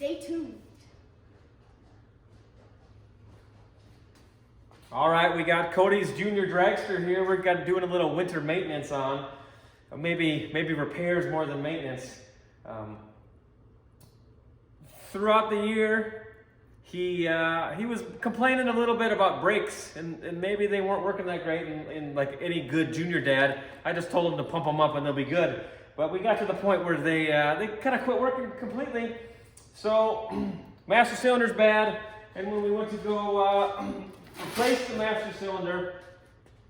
Stay tuned. All right, we got Cody's Junior Dragster here. We're doing a little winter maintenance on, maybe repairs more than maintenance. Throughout the year, he was complaining a little bit about brakes, and maybe they weren't working that great. And like any good junior dad, I just told him to pump them up and they'll be good. But we got to the point where they kind of quit working completely. So master cylinder's bad, and when we went to go replace the master cylinder,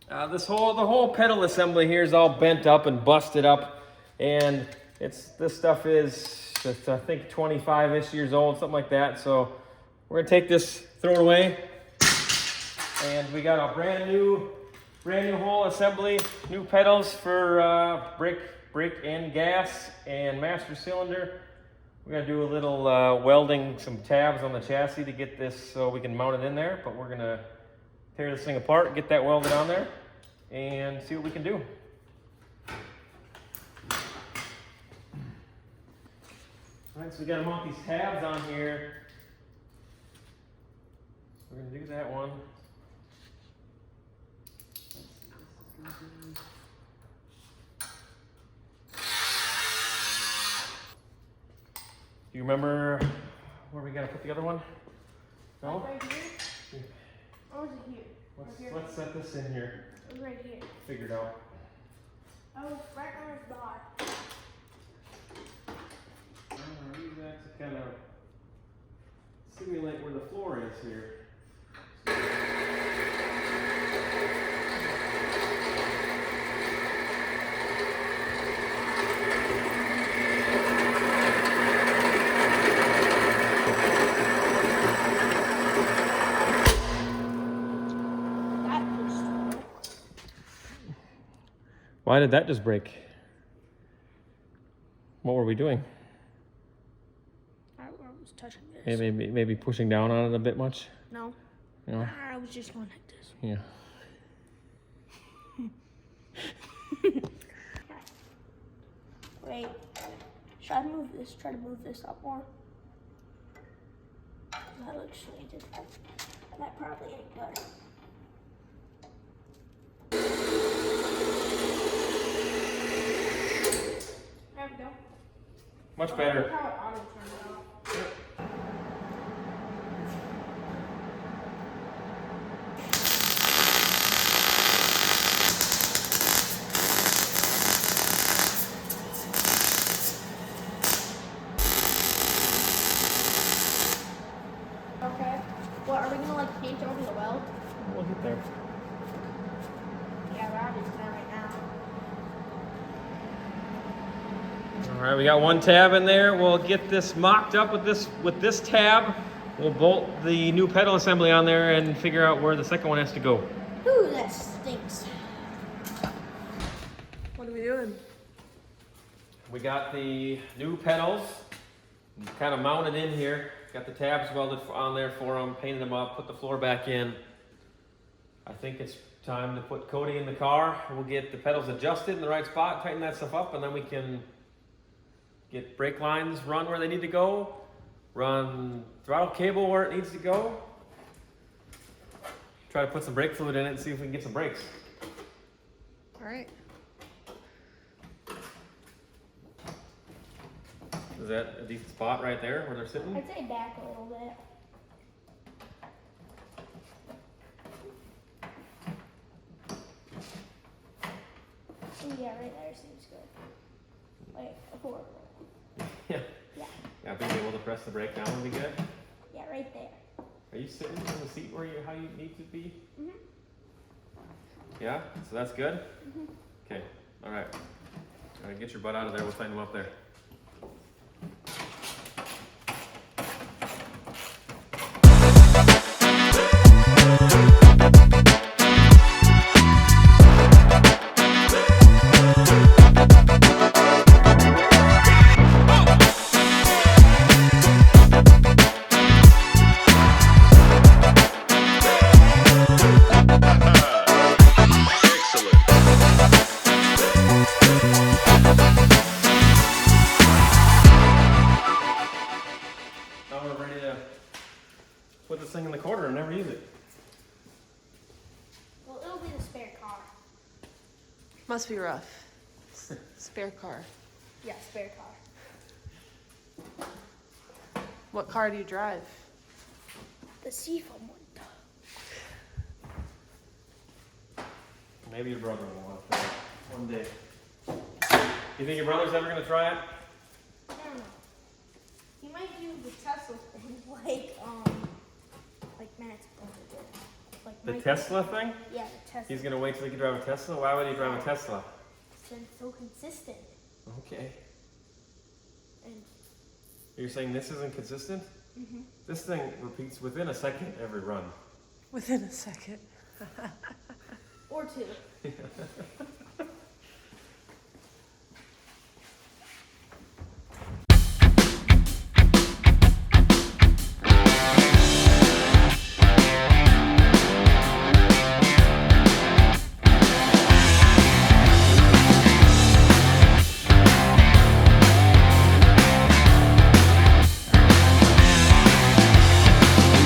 the whole pedal assembly here is all bent up and busted up, and this stuff is just, I think 25-ish years old, something like that. So we're gonna take this, throw it away, and we got a brand new whole assembly, new pedals for brake and gas and master cylinder. We're gonna do a little welding some tabs on the chassis to get this so we can mount it in there, but we're gonna tear this thing apart, get that welded on there, and see what we can do. All right, so we gotta mount these tabs on here. We're gonna do that one. Do you remember where we gotta put the other one? No? Right here? Or is it here? Let's set this in here. Right here. Figured out. Oh, right on his bar. I'm gonna use that to kind of simulate where the floor is here. Why did that just break? What were we doing? I was touching this. Maybe pushing down on it a bit much? No. No? I was just going like this. Yeah. Wait. Should I move this? Try to move this up more? That looks slanted. That probably ain't good. There we go. Much better. How it auto turned it off. Okay. What, are we gonna like paint over the weld? We'll get there. Yeah, we're obviously not right now. All right, we got one tab in there. We'll get this mocked up with this tab. We'll bolt the new pedal assembly on there and figure out where the second one has to go. Ooh, that stinks. What are we doing? We got the new pedals kind of mounted in here. Got the tabs welded on there for them, painted them up, put the floor back in. I think it's time to put Cody in the car. We'll get the pedals adjusted in the right spot, tighten that stuff up, and then we can get brake lines run where they need to go, run throttle cable where it needs to go. Try to put some brake fluid in it and see if we can get some brakes. All right. Is that a decent spot right there where they're sitting? I'd say back a little bit. Yeah, right there seems good. Like a forward. Yeah. Yeah. Yeah, being able to press the brake down would be good. Yeah, right there. Are you sitting in the seat how you need to be? Mhm. Yeah? So that's good? Mhm. Okay. All right. Get your butt out of there. We'll sign them up there. quarter and never use it. Well, it'll be the spare car. Must be rough. Spare car. Yeah, spare car. What car do you drive? The seafoam one. Maybe your brother will want that one day. You think your brother's ever gonna try it? I don't know. He might do the Tesla thing, like Matt's brother did. Like The Mike- Tesla thing? Yeah, the Tesla. He's gonna wait till he can drive a Tesla? Why would he drive a Tesla? It's been so consistent. Okay. And You're saying this isn't consistent? mm-hmm. This thing repeats within a second every run. Within a second. Or two.